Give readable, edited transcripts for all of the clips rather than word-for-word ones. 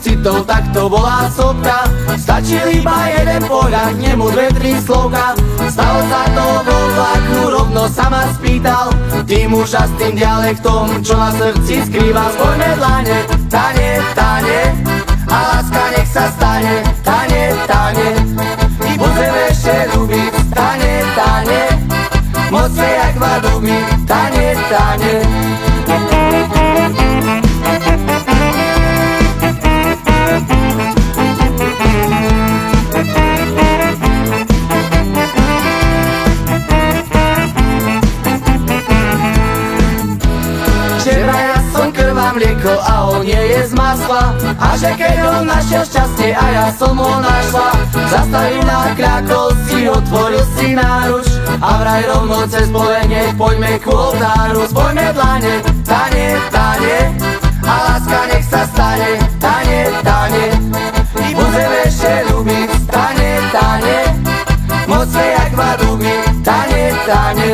citov, tak to bola sopka. Stačil iba jeden pohľad, nemu dve, tri slovka. Stalo sa to vo vlaku, rovno sa ma spýtal: ty muža s tým dialektom, čo na srdci skrýva. Spojme dlane, tane, tane, a láska nech sa stane. Tane, tane, i budem ešte ľúbiť. Tane, tane, mocne jak vadumi. Tane, tane. Že vraj ja som krvá mlieko a on nie je z masla, a že keď on našiel šťastie a ja som ho našla. Zastavil na kľakol si, otvoril si náruč a vraj rovno cez pole nech poďme ku oltáru. Spojme dlane, tane, tane, a láska nech sa stane. Tane, tane, i budem ešte ľúbiť. Tane, tane, mocne jak vadumi. Tane, tane.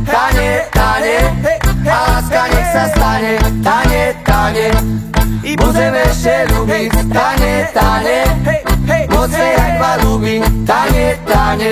Tane, tane, a láska nech sa stane. Tane, tane, i budem ešte ľúbiť. Tane, tane, mocne jak vadumi. Tane, tane.